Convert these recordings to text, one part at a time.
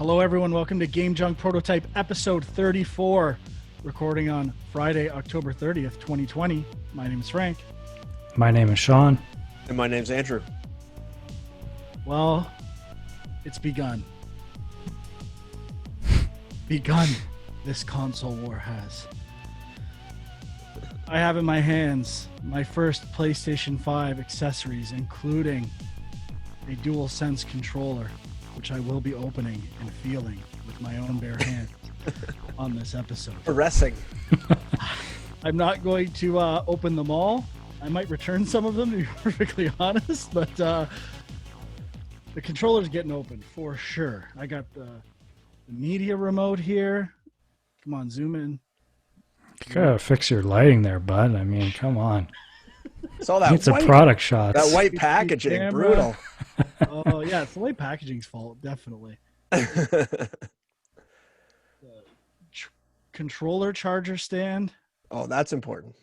Hello, everyone. Welcome to Game Junk Prototype episode 34, recording on Friday, October 30th, 2020. My name is Frank. My name is Sean. And my name's Andrew. Well, it's begun. This console war has. I have in my hands my first PlayStation 5 accessories, including a DualSense controller, which I will be opening and feeling with my own bare hands on this episode. Caressing. I'm not going to open them all. I might return some of them, to be perfectly honest, but the controller's getting open for sure. I got the media remote here. Come on, zoom in. You gotta fix your lighting there, bud. I mean, come on. Saw that. It's a product shot. That white packaging, brutal. Oh yeah, it's the white packaging's fault, definitely. Controller charger stand. Oh, that's important.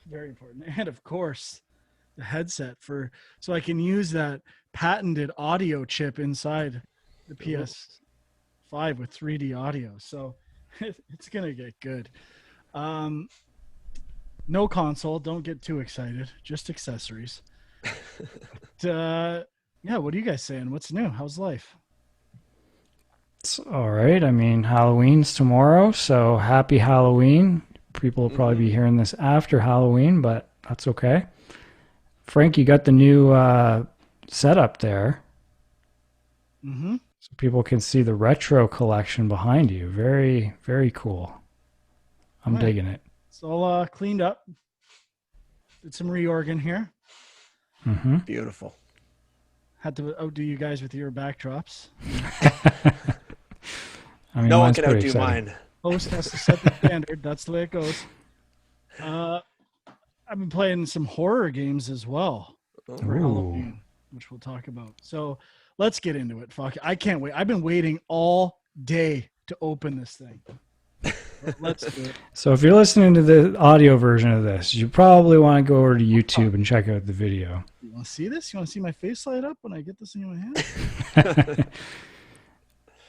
Very important. And of course, the headset so I can use that patented audio chip inside the PS5 with 3D audio. So it's gonna get good. No console. Don't get too excited. Just accessories. Yeah, what are you guys saying? What's new? How's life? It's all right. I mean, Halloween's tomorrow, so happy Halloween. People will probably be hearing this after Halloween, but that's okay. Frank, you got the new setup there. Mm-hmm. So people can see the retro collection behind you. Very, very cool. I'm digging it. It's all cleaned up. Did some reorgan here. Mm-hmm. Beautiful. Had to outdo you guys with your backdrops. I mean, no one can outdo mine. Host has to set the standard. That's the way it goes. I've been playing some horror games as well for Halloween, which we'll talk about. So let's get into it. Fuck, I can't wait. I've been waiting all day to open this thing. Let's do it. So if you're listening to the audio version of this, you probably want to go over to YouTube and check out the video. You want to see this? You want to see my face light up when I get this in my hand?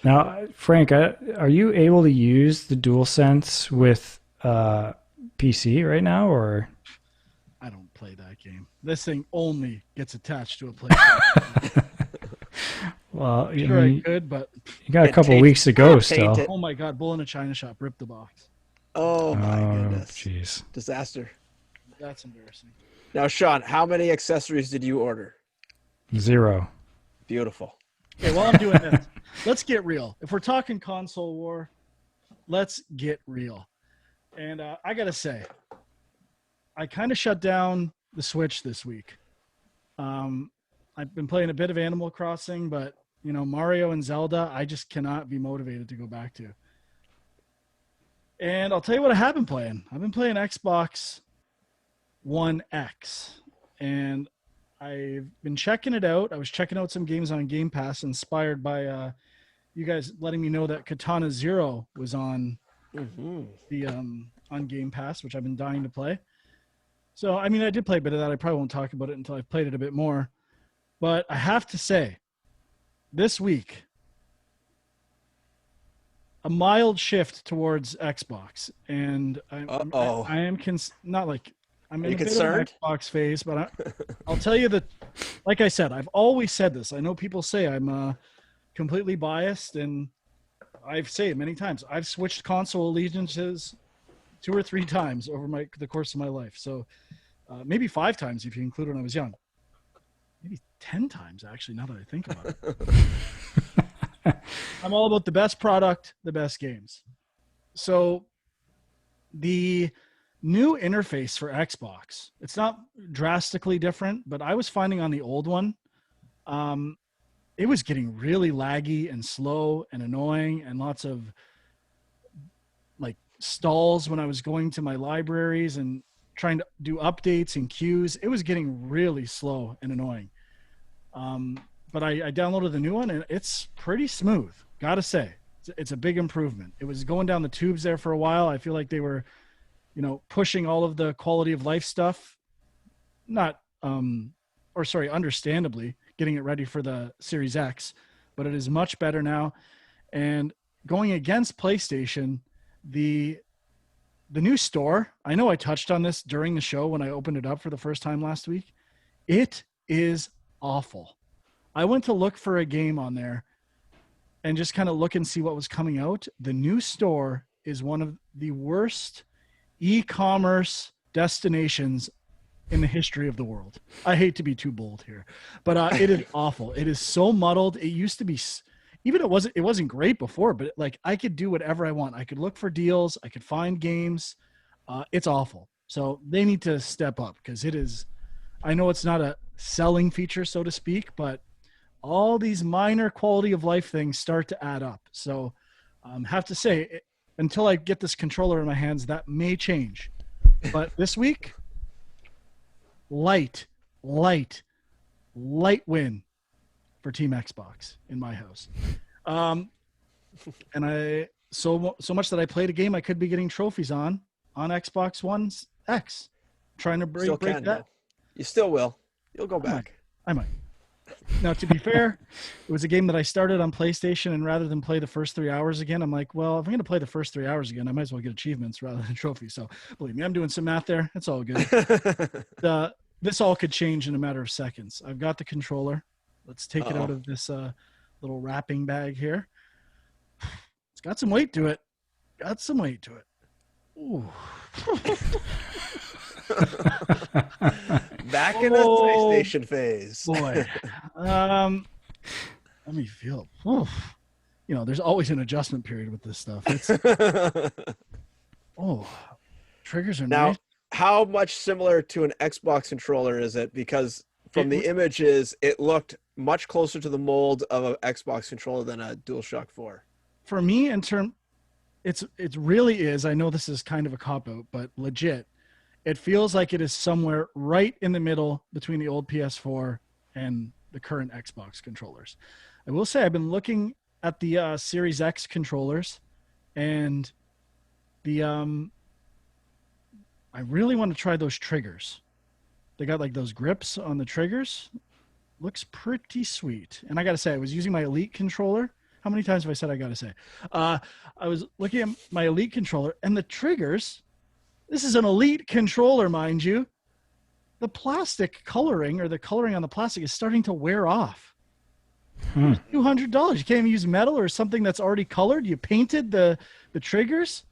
Now, Frank, are you able to use the DualSense with PC right now, or? I don't play that game. This thing only gets attached to a PlayStation. Well, I could, but you got a couple weeks to go still. Oh my God! Bull in a china shop ripped the box. Oh my goodness! Jeez, disaster. That's embarrassing. Now, Sean, how many accessories did you order? 0. Beautiful. Okay, while I'm doing this, let's get real. If we're talking console war, let's get real. And I gotta say, I kind of shut down the Switch this week. I've been playing a bit of Animal Crossing, but Mario and Zelda, I just cannot be motivated to go back to. And I'll tell you what I have been playing. I've been playing Xbox One X, and I've been checking it out. I was checking out some games on Game Pass, inspired by you guys letting me know that Katana Zero was on the on Game Pass, which I've been dying to play. So, I mean, I did play a bit of that. I probably won't talk about it until I've played it a bit more. But I have to say, this week, a mild shift towards Xbox, and I am not like I'm in a bit of an Xbox phase, but I'll tell you that, like I said, I've always said this. I know people say I'm completely biased, and I've said it many times. I've switched console allegiances 2 or 3 times over the course of my life. So maybe 5 times if you include when I was young. Maybe 10 times, actually, now that I think about it. I'm all about the best product, the best games. So the new interface for Xbox, it's not drastically different, but I was finding on the old one, it was getting really laggy and slow and annoying, and lots of like stalls when I was going to my libraries and trying to do updates and queues. It was getting really slow and annoying. But I downloaded the new one, and it's pretty smooth. Gotta say, it's a big improvement. It was going down the tubes there for a while. I feel like they were, pushing all of the quality of life stuff, understandably getting it ready for the Series X, but it is much better now. And going against PlayStation, the new store, I know I touched on this during the show when I opened it up for the first time last week. It is awful. I went to look for a game on there and just kind of look and see what was coming out. The new store is one of the worst e-commerce destinations in the history of the world. I hate to be too bold here, but it is awful. It is so muddled. It used to be, even it wasn't great before, but like I could do whatever I want. I could look for deals. I could find games. It's awful. So they need to step up because it is, I know it's not a selling feature, so to speak, but all these minor quality of life things start to add up. So have to say, until I get this controller in my hands, that may change. But this week, light win for Team Xbox in my house. And I so much that I played a game I could be getting trophies on Xbox One's X. Trying to break that. Though. You still will. You'll go back. I might. Now, to be fair, it was a game that I started on PlayStation, and rather than play the first 3 hours again, I'm like, well, if I'm going to play the first 3 hours again, I might as well get achievements rather than trophies. So believe me, I'm doing some math there. It's all good. This all could change in a matter of seconds. I've got the controller. Let's take it out of this little wrapping bag here. It's got some weight to it. Ooh. Back in the PlayStation phase. Boy. Let me feel. Oof. You know, there's always an adjustment period with this stuff. It's triggers are now nice. How much similar to an Xbox controller is it? Because from the images, it looked much closer to the mold of an Xbox controller than a DualShock 4. For me, it really is. I know this is kind of a cop-out, but legit. It feels like it is somewhere right in the middle between the old PS4 and the current Xbox controllers. I will say I've been looking at the Series X controllers, and the I really want to try those triggers. They got like those grips on the triggers. Looks pretty sweet. And I got to say, I was using my Elite controller. How many times have I said I got to say? I was looking at my Elite controller, and the triggers. This is an Elite controller, mind you. The plastic coloring, or the coloring on the plastic, is starting to wear off. $200. You can't even use metal or something that's already colored. You painted the triggers.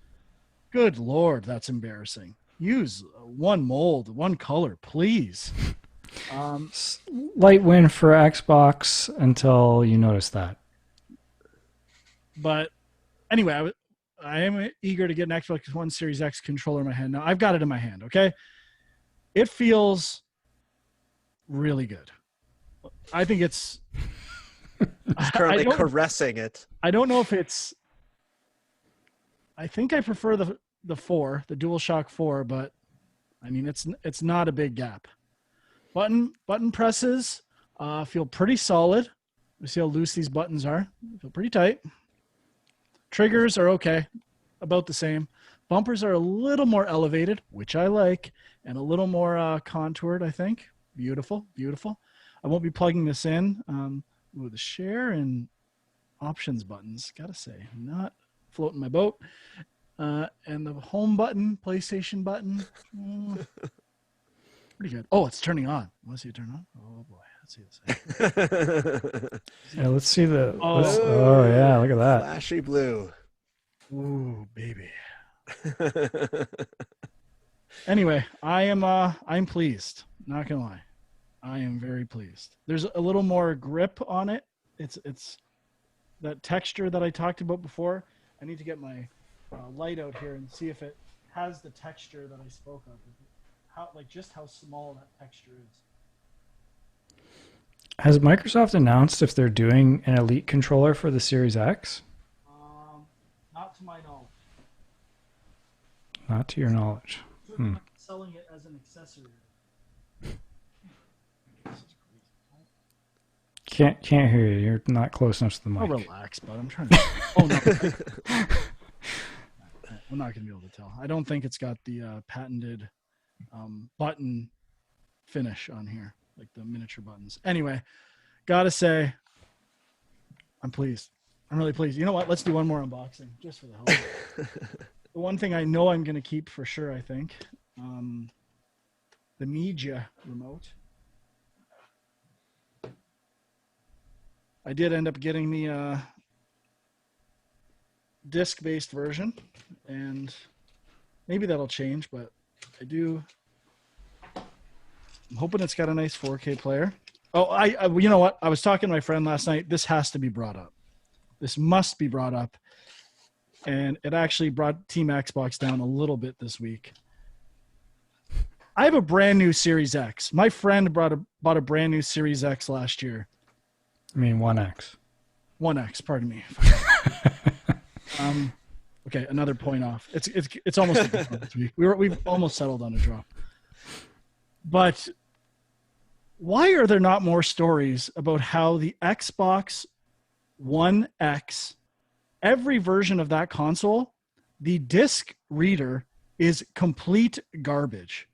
Good Lord, that's embarrassing. Use one mold, one color, please. Light win for Xbox until you notice that. But anyway, I am eager to get an Xbox One Series X controller in my hand. Now, I've got it in my hand, okay? It feels really good. I think it's... It's currently caressing it. I don't know if it's... I think I prefer the DualShock 4, but I mean, it's not a big gap. Button presses feel pretty solid. You see how loose these buttons are. They feel pretty tight. Triggers are okay, about the same. Bumpers are a little more elevated, which I like, and a little more contoured, I think. Beautiful, beautiful. I won't be plugging this in. The share and options buttons, gotta say, not floating my boat. And the home button, PlayStation button, pretty good. Oh, it's turning on. Want to see it turn on? Oh boy, let's see this. Yeah, let's see the. Oh yeah, look at that. Flashy blue. Ooh, baby. Anyway, I'm pleased. Not gonna lie, I am very pleased. There's a little more grip on it. It's that texture that I talked about before. I need to get my light out here and see if it has the texture that I spoke of. Just how small that texture is. Has Microsoft announced if they're doing an Elite controller for the Series X? Not to my knowledge. Not to your knowledge. Selling it as an accessory. Can't hear you. You're not close enough to the mic. Oh, relax, bud. I'm trying to. Oh no. I'm not going to be able to tell. I don't think it's got the patented button finish on here, like the miniature buttons. Anyway, gotta say, I'm pleased. I'm really pleased. You know what? Let's do one more unboxing just for the hell of it. The one thing I know I'm going to keep for sure, I think, the media remote. I did end up getting the disc-based version, and maybe that'll change, but I'm hoping it's got a nice 4K player. Oh, you know what? I was talking to my friend last night. This has to be brought up. This must be brought up. And it actually brought Team Xbox down a little bit this week. I have a brand new Series X. My friend bought a brand new Series X last year. I mean, 1X. 1X, pardon me. Okay, another point off. It's almost a draw this week. We've almost settled on a draw. But why are there not more stories about how the Xbox One X, every version of that console, the disc reader is complete garbage.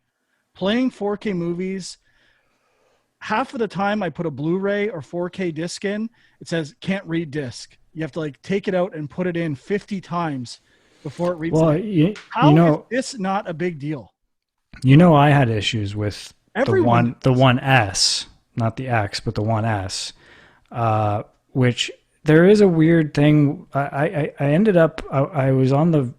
Playing 4K movies, half of the time I put a Blu-ray or 4K disc in, it says can't read disc. You have to like take it out and put it in 50 times before it reads. Well, is this not a big deal? You know, I had issues with Everyone the 1S, not the X, but the 1S, which there is a weird thing. I ended up, I was on the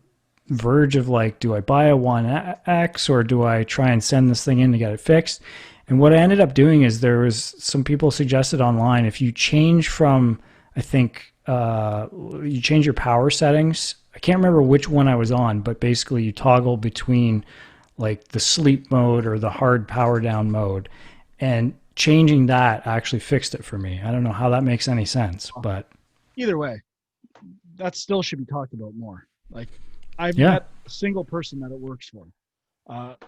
verge of like, do I buy a 1X or do I try and send this thing in to get it fixed? And what I ended up doing is there was some people suggested online, if you change from, I think, you change your power settings. I can't remember which one I was on, but basically you toggle between like the sleep mode or the hard power down mode, and changing that actually fixed it for me. I don't know how that makes any sense, but either way, that still should be talked about more. Like I've met a single person that it works for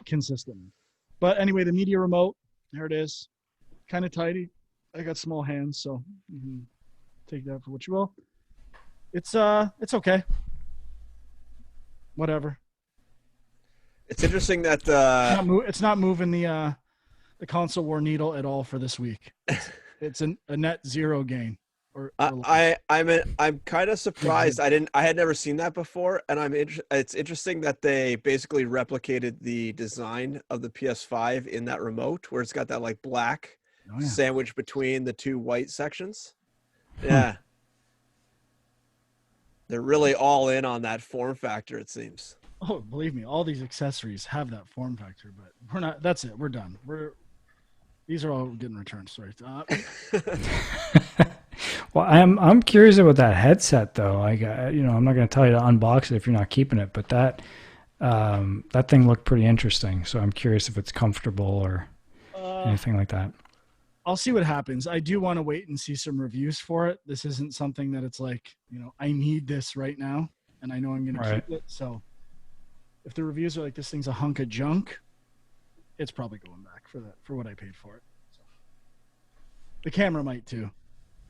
consistently. But anyway, the media remote, there it is. Kind of tidy. I got small hands, so you can take that for what you will. It's okay. Whatever. It's interesting that it's not moving the console war needle at all for this week. It's a net zero gain. I'm kind of surprised. I had never seen that before, and it's interesting that they basically replicated the design of the PS5 in that remote, where it's got that like black sandwich between the two white sections. Yeah. They're really all in on that form factor, it seems. Oh, believe me, all these accessories have that form factor, but we're not. That's it. We're done. These are all getting returned. Sorry. Well, I'm curious about that headset though. I'm not going to tell you to unbox it if you're not keeping it, but that thing looked pretty interesting. So I'm curious if it's comfortable or anything like that. I'll see what happens. I do want to wait and see some reviews for it. This isn't something that it's like, I need this right now, and I know I'm going to keep it. So if the reviews are like this thing's a hunk of junk, it's probably going back for what I paid for it. So. The camera might too.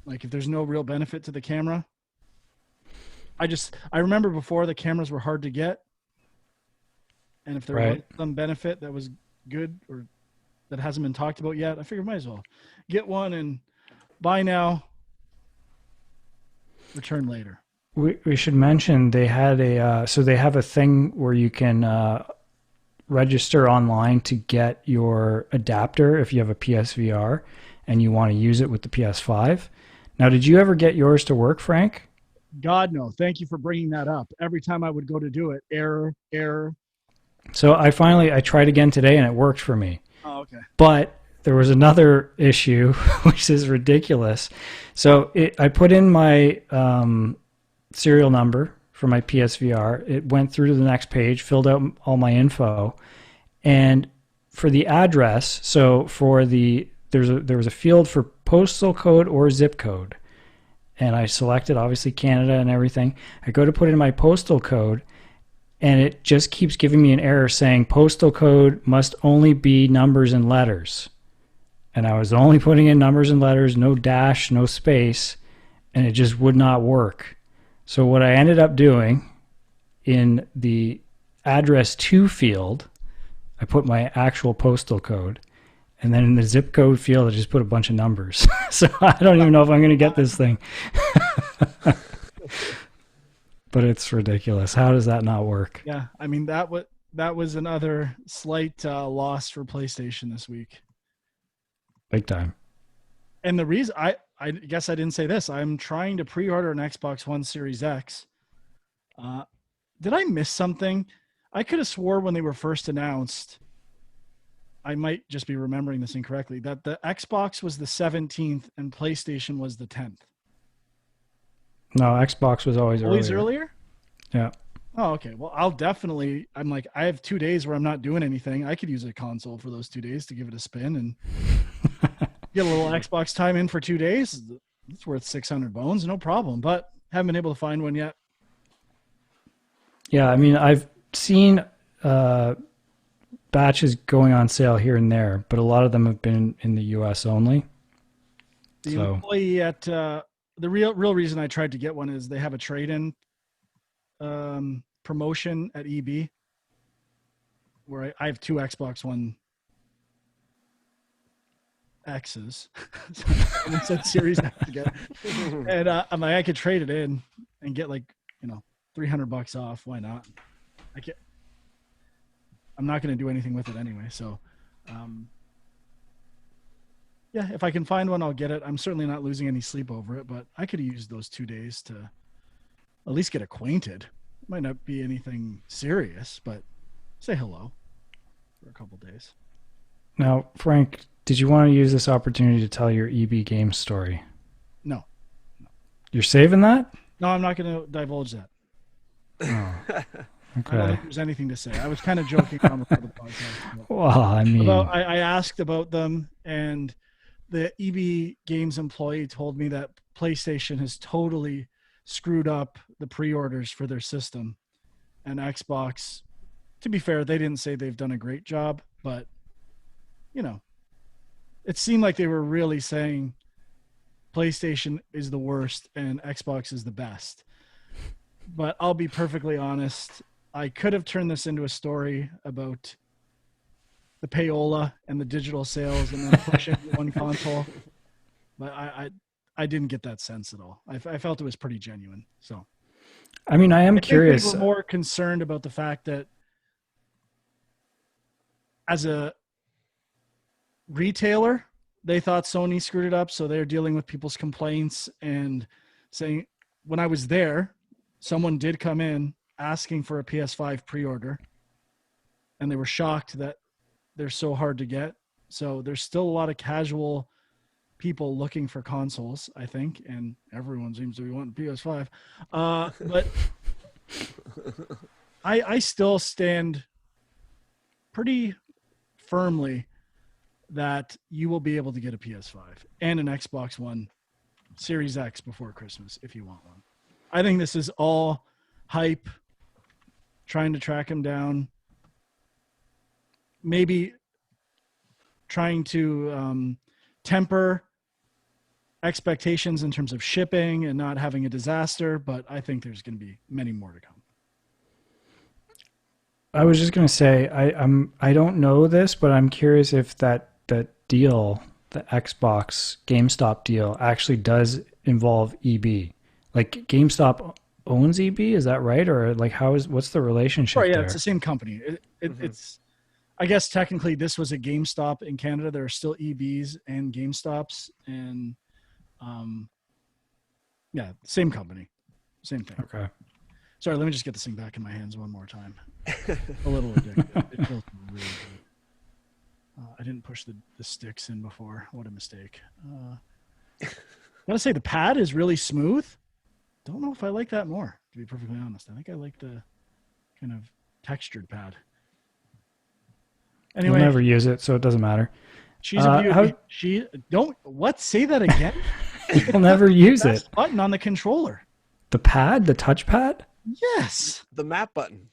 Like if there's no real benefit to the camera, I remember before the cameras were hard to get, and if there was some benefit that was good or that hasn't been talked about yet, I figured might as well get one and buy now, return later. We should mention they had they have a thing where you can register online to get your adapter if you have a PSVR and you want to use it with the PS5. Now, did you ever get yours to work, Frank? God, no. Thank you for bringing that up. Every time I would go to do it, error. So I tried again today and it worked for me. Oh, okay. But there was another issue, which is ridiculous. So I put in my serial number for my PSVR. It went through to the next page, filled out all my info, and for the address, so there was a field for postal code or zip code, and I selected obviously Canada and everything. I go to put in my postal code, and it just keeps giving me an error saying postal code must only be numbers and letters. And I was only putting in numbers and letters, no dash, no space, and it just would not work. So what I ended up doing in the address to field, I put my actual postal code, and then in the zip code field, I just put a bunch of numbers. So I don't even know if I'm going to get this thing. But it's ridiculous. How does that not work? Yeah, I mean that was another slight loss for PlayStation this week. Big time. And the reason I guess I didn't say this, I'm trying to pre-order an Xbox One Series X. Did I miss something? I could have swore when they were first announced, I might just be remembering this incorrectly, that the Xbox was the 17th and PlayStation was the 10th. No, Xbox was always earlier. Yeah. Oh, okay. Well, I'm like, I have 2 days where I'm not doing anything. I could use a console for those 2 days to give it a spin and get a little Xbox time in for 2 days. It's worth 600 bones, no problem. But haven't been able to find one yet. Yeah, I mean, I've seen batches going on sale here and there, but a lot of them have been in the US only. The employee at the real reason I tried to get one is they have a trade-in promotion at EB where I have 2 Xbox One X's. Someone said Series X again. And I'm like, I could trade it in and get like, $300 off. Why not? I'm not going to do anything with it anyway. So, yeah, if I can find one, I'll get it. I'm certainly not losing any sleep over it, but I could have used those 2 days to at least get acquainted. It might not be anything serious, but say hello for a couple days. Now, Frank, did you want to use this opportunity to tell your EB Games story? No. You're saving that? No, I'm not going to divulge that. Oh, okay. I don't think there's anything to say. I was kind of joking on the podcast. Well, I mean, I asked about them, and the EB Games employee told me that PlayStation has totally screwed up the pre-orders for their system, and Xbox, to be fair, they didn't say they've done a great job, but it seemed like they were really saying PlayStation is the worst and Xbox is the best. But I'll be perfectly honest, I could have turned this into a story about the payola and the digital sales and then pushing one console. But I didn't get that sense at all. I felt it was pretty genuine. So, I mean, I am curious. People were more concerned about the fact that as a retailer, they thought Sony screwed it up. So they're dealing with people's complaints and saying, when I was there, someone did come in asking for a PS5 pre-order, and they were shocked that they're so hard to get. So there's still a lot of casual people looking for consoles, I think, and everyone seems to be wanting PS5. But I still stand pretty firmly that you will be able to get a PS5 and an Xbox One Series X before Christmas if you want one. I think this is all hype, trying to track him down, maybe trying to temper expectations in terms of shipping and not having a disaster, but I think there's going to be many more to come. I was just going to say, I don't know this, but I'm curious if that deal, the Xbox GameStop deal, actually does involve EB. Like GameStop owns EB, is that right? Or like what's the relationship there? It's the same company. It's, I guess technically this was a GameStop in Canada. There are still EBs and GameStops, and same company, same thing. Okay. Sorry, let me just get this thing back in my hands one more time. A little addictive. It feels really good. I didn't push the sticks in before. What a mistake. I gotta say the pad is really smooth. Don't know if I like that more, to be perfectly honest. I think I like the kind of textured pad. Anyway, I'll never use it, so it doesn't matter. She's say that again. You'll never use it. Button on the controller. The pad, the touchpad? Yes. The map button.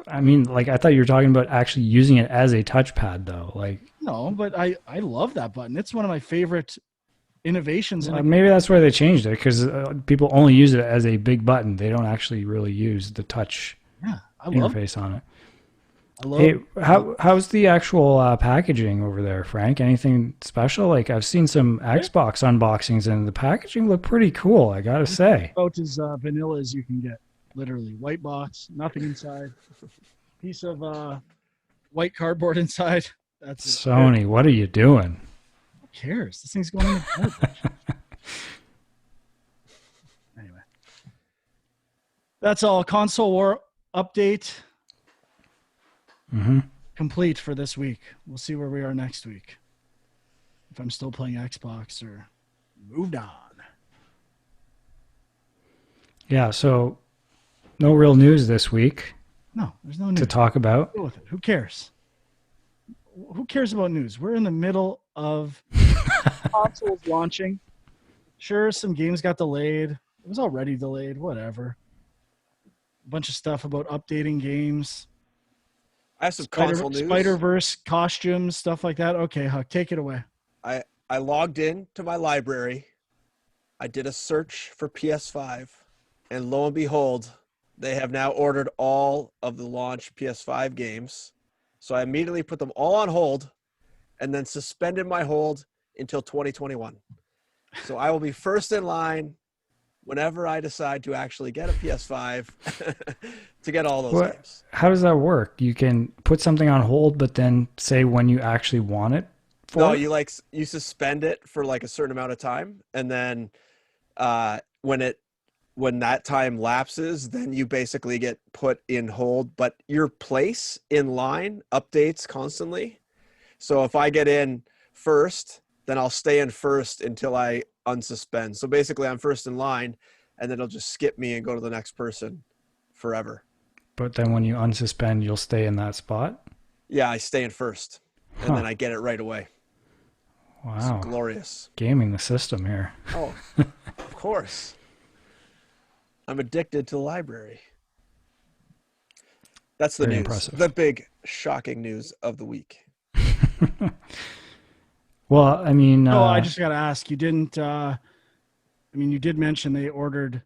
I mean, like, I thought you were talking about actually using it as a touchpad, though. Like, no, but I love that button. It's one of my favorite innovations. Maybe that's why they changed it, because people only use it as a big button. They don't actually really use the touch interface on it. Hey, how's the actual packaging over there, Frank? Anything special? Like I've seen some Xbox unboxings and the packaging looked pretty cool, I gotta say. About as vanilla as you can get. Literally, white box, nothing inside. Piece of white cardboard inside. That's Sony, it. What are you doing? Who cares? This thing's going in the garbage. Anyway, that's all. Console war update. Complete for this week. We'll see where we are next week. If I'm still playing Xbox or moved on. Yeah, so no real news this week. No, there's no news to talk about. Deal with it. Who cares? Who cares about news? We're in the middle of consoles launching. Sure, some games got delayed. It was already delayed. Whatever. A bunch of stuff about updating games. I have some console news. Spider-Verse costumes, stuff like that. Okay, Huck, take it away. I logged in to my library. I did a search for PS5, and lo and behold, they have now ordered all of the launch PS5 games. So I immediately put them all on hold and then suspended my hold until 2021. So I will be first in line whenever I decide to actually get a PS5 to get all those games. How does that work? You can put something on hold, but then say when you actually want it? No, you suspend it for like a certain amount of time. And then when that time lapses, then you basically get put in hold, but your place in line updates constantly. So if I get in first, then I'll stay in first until I unsuspend. So basically I'm first in line, and then it'll just skip me and go to the next person forever. But then when you unsuspend, you'll stay in that spot? Yeah, I stay in first, and then I get it right away. Wow. It's glorious. Gaming the system here. Oh, of course. I'm addicted to the library. That's the Very news. Impressive. The big, shocking news of the week. Well, I mean... I just got to ask. You didn't... you did mention they ordered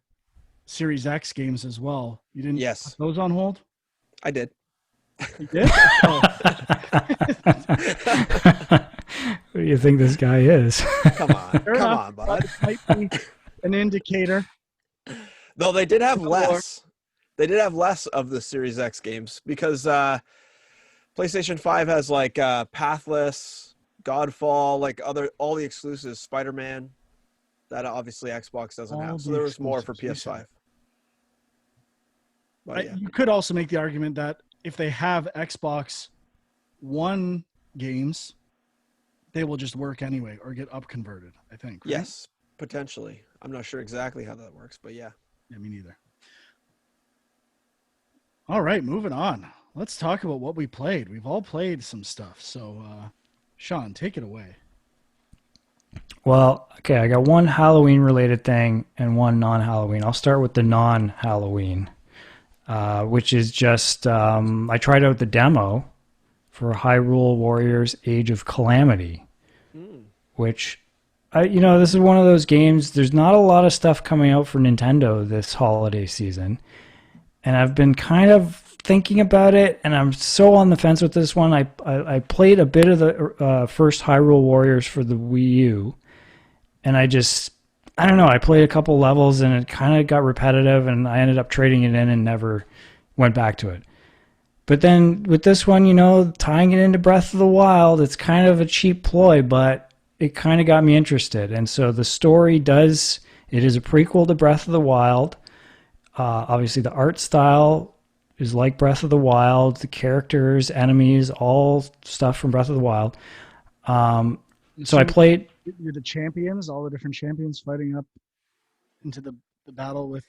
Series X games as well. You didn't put those on hold? I did. You did? Oh. Who do you think this guy is? Come on, bud. That might be an indicator. Though they did have less. They did have less of the Series X games because PlayStation 5 has like Pathless, Godfall, like all the exclusives, Spider-Man. That obviously Xbox doesn't have. So there was more for PS5. But, yeah. You could also make the argument that if they have Xbox One games, they will just work anyway or get up converted, I think. Right? Yes, potentially. I'm not sure exactly how that works, but yeah. Yeah, me neither. All right, moving on. Let's talk about what we played. We've all played some stuff. So, Sean, take it away. Well, okay, I got one Halloween-related thing and one non-Halloween. I'll start with the non-Halloween, which is just I tried out the demo for Hyrule Warriors Age of Calamity, which, this is one of those games, there's not a lot of stuff coming out for Nintendo this holiday season, and I've been kind of thinking about it, and I'm so on the fence with this one. I played a bit of the first Hyrule Warriors for the Wii U, and I don't know, I played a couple levels, and it kind of got repetitive, and I ended up trading it in and never went back to it. But then with this one, tying it into Breath of the Wild, it's kind of a cheap ploy, but it kind of got me interested. And so the story it is a prequel to Breath of the Wild. Obviously the art style is like Breath of the Wild, the characters, enemies, all stuff from Breath of the Wild. So I played... You're the champions, all the different champions fighting up into the battle with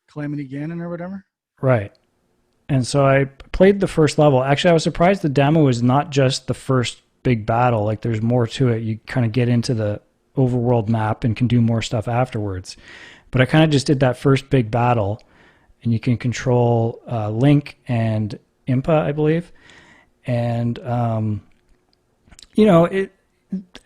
Calamity Ganon or whatever? Right. And so I played the first level. Actually, I was surprised the demo is not just the first big battle. Like, there's more to it. You kind of get into the overworld map and can do more stuff afterwards. But I kind of just did that first big battle, and you can control Link and Impa, I believe. And,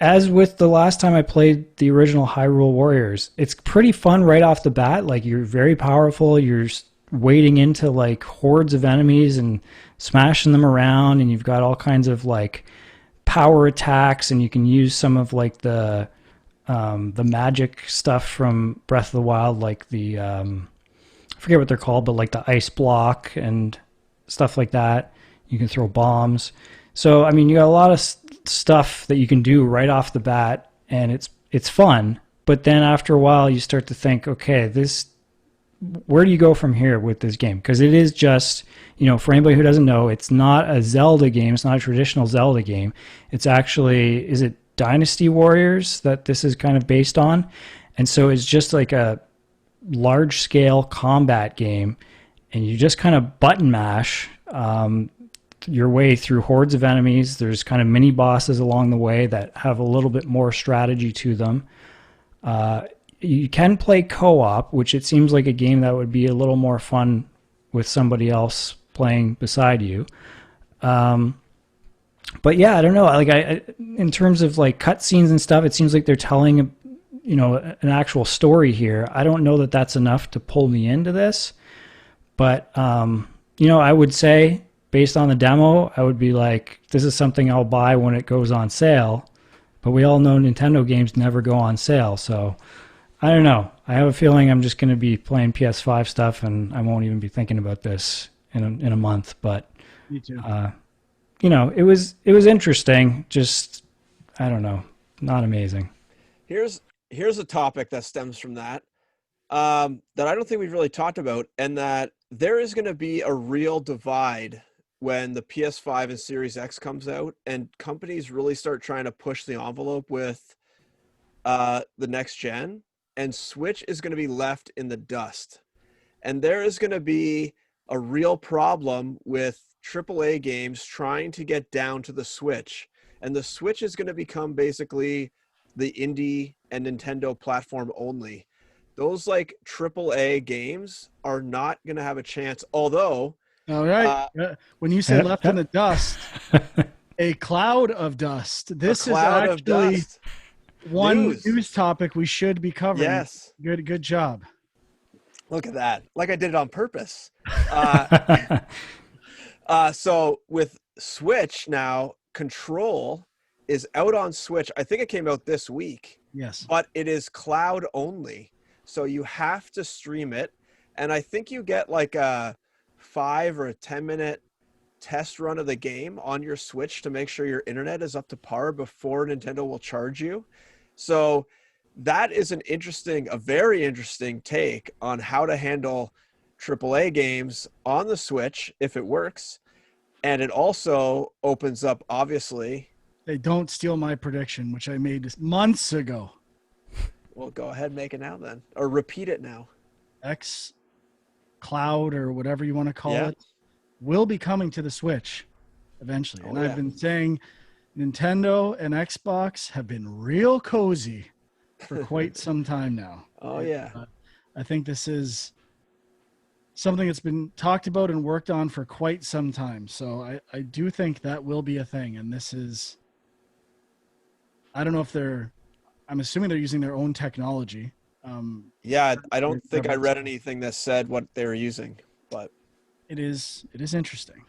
as with the last time I played the original Hyrule Warriors, it's pretty fun right off the bat. Like, you're very powerful. You're wading into like hordes of enemies and smashing them around, and you've got all kinds of like power attacks, and you can use some of like the magic stuff from Breath of the Wild, like the I forget what they're called, but like the ice block and stuff like that. You can throw bombs. So I mean, you got a lot of stuff that you can do right off the bat, and it's fun. But then after a while, you start to think, okay, where do you go from here with this game? Because it is just, for anybody who doesn't know, it's not a Zelda game. It's not a traditional Zelda game. It's actually, is it Dynasty Warriors that this is kind of based on? And so it's just like a large scale combat game, and you just kind of button mash your way through hordes of enemies. There's kind of mini bosses along the way that have a little bit more strategy to them. You can play co-op, which it seems like a game that would be a little more fun with somebody else playing beside you. But yeah, I don't know. Like in terms of like cutscenes and stuff, it seems like they're telling, an actual story here. I don't know that that's enough to pull me into this, but I would say based on the demo, I would be like, this is something I'll buy when it goes on sale. But we all know Nintendo games never go on sale, so I don't know. I have a feeling I'm just going to be playing PS5 stuff, and I won't even be thinking about this in a month. But me too. It was interesting. Just I don't know, not amazing. Here's a topic that stems from that I don't think we've really talked about, and that there is going to be a real divide when the PS5 and Series X comes out and companies really start trying to push the envelope with the next gen, and Switch is going to be left in the dust. And there is going to be a real problem with AAA games trying to get down to the Switch. And the Switch is going to become basically the indie and Nintendo platform only. Those like AAA games are not going to have a chance, although... All right. When you say left in the dust, a cloud of dust. This is actually one news topic we should be covering. Yes. Good job. Look at that. Like I did it on purpose. So with Switch now, Control is out on Switch. I think it came out this week. Yes. But it is cloud only. So you have to stream it. And I think you get like a 5 or a 10-minute test run of the game on your Switch to make sure your internet is up to par before Nintendo will charge you. So that is a very interesting take on how to handle AAA games on the Switch if it works. And it also opens up, obviously. They don't steal my prediction, which I made months ago. Well, go ahead and make it now then, or repeat it now. X Cloud or whatever you want to call it will be coming to the Switch eventually. And I've been saying Nintendo and Xbox have been real cozy for quite some time now. I think this is something that's been talked about and worked on for quite some time. So I do think that will be a thing. And this is, I don't know if I'm assuming they're using their own technology. I don't think I read anything that said what they were using, but it is interesting.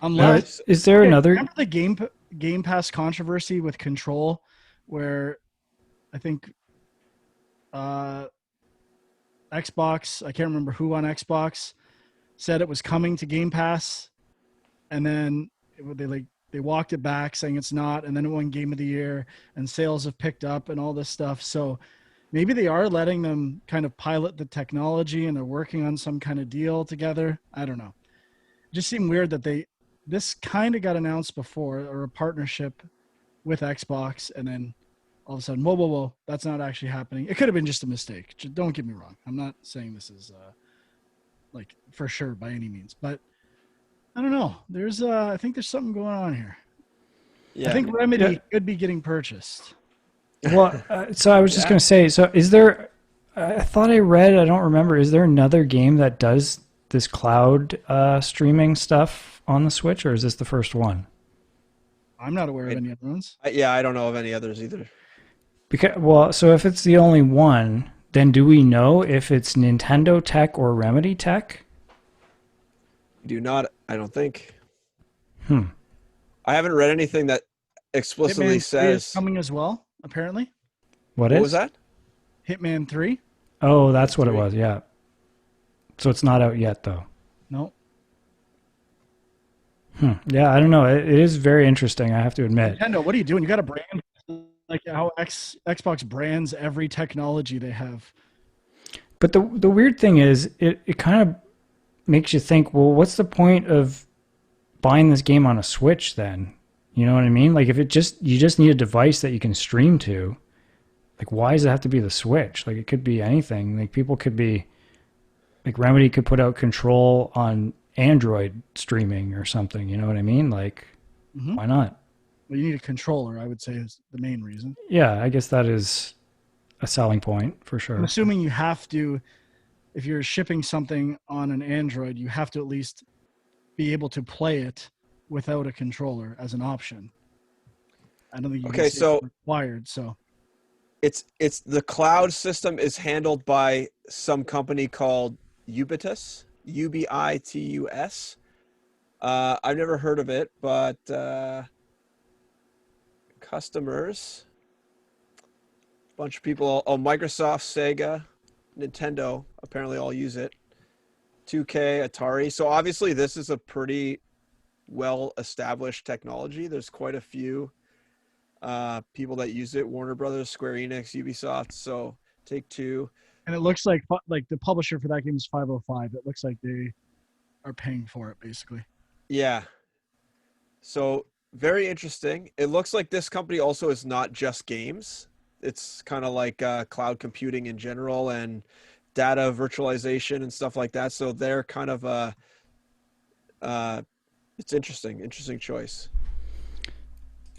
Unless is there another? Remember the Game Pass controversy with Control, where I think Xbox, I can't remember who on Xbox, said it was coming to Game Pass, and then they walked it back saying it's not, and then it won Game of the Year, and sales have picked up and all this stuff. So maybe they are letting them kind of pilot the technology and they're working on some kind of deal together. I don't know. It just seemed weird that this kind of got announced before, or a partnership with Xbox, and then all of a sudden, whoa, that's not actually happening. It could have been just a mistake. Don't get me wrong. I'm not saying this is like for sure by any means, but I don't know. I think there's something going on here. Yeah, I think Remedy could be getting purchased. Well, so I was just going to say, so is there, I thought I read, I don't remember, is there another game that does this cloud streaming stuff on the Switch, or is this the first one? I'm not aware of any other ones. I don't know of any others either. So if it's the only one, then do we know if it's Nintendo tech or Remedy tech? do not. I don't think. I haven't read anything that explicitly Hitman 3 says is coming as well. Apparently. What was that? Hitman 3. Oh, that's what it was. Yeah. So it's not out yet, though. No. Yeah, I don't know. It is very interesting, I have to admit. Nintendo, what are you doing? You got a brand like how Xbox brands every technology they have. But the weird thing is, it kind of makes you think, well, what's the point of buying this game on a Switch then? You know what I mean? Like, if you just need a device that you can stream to, like, why does it have to be the Switch? Like, it could be anything. Like, people could be, like, Remedy could put out Control on Android streaming or something. You know what I mean? Like, why not? Well, you need a controller, I would say, is the main reason. Yeah, I guess that is a selling point for sure. I'm assuming you have to, if you're shipping something on an Android, you have to at least be able to play it without a controller as an option. I don't think you can say it's required. So it's the cloud system is handled by some company called Ubitus, Ubitus. I've never heard of it, but customers, a bunch of people, Microsoft, Sega, Nintendo, apparently all use it. 2K, Atari. So obviously this is a pretty well-established technology. There's quite a few people that use it. Warner Brothers, Square Enix, Ubisoft, so Take-Two. And it looks like the publisher for that game is 505. It looks like they are paying for it, basically. Yeah. So very interesting. It looks like this company also is not just games. It's kind of like cloud computing in general and data virtualization and stuff like that. So they're kind of it's interesting choice.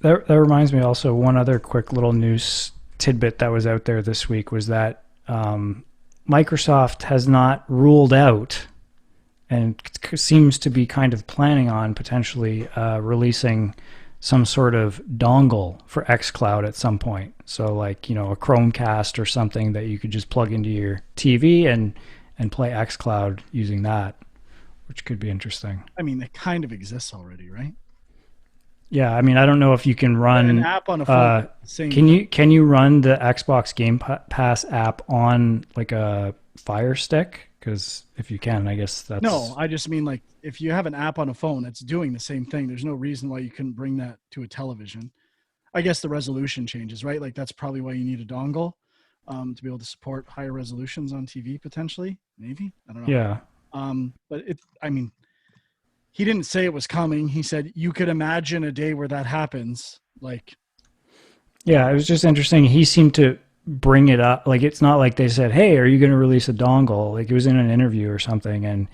That reminds me also, one other quick little news tidbit that was out there this week was that Microsoft has not ruled out and seems to be kind of planning on potentially releasing some sort of dongle for xCloud at some point. So like, a Chromecast or something that you could just plug into your TV and play xCloud using that, which could be interesting. I mean, it kind of exists already, right? Yeah, I mean, I don't know if you can run an app on a phone. Can you run the Xbox Game Pass app on like a Fire Stick? Because if you can, I guess that's... No, I just mean like if you have an app on a phone, it's doing the same thing. There's no reason why you couldn't bring that to a television. I guess the resolution changes, right? Like that's probably why you need a dongle to be able to support higher resolutions on TV potentially. Maybe, I don't know. Yeah. But he didn't say it was coming. He said you could imagine a day where that happens. Like, yeah, it was just interesting. He seemed to bring it up. Like, it's not like they said, "Hey, are you going to release a dongle?" Like, it was in an interview or something, and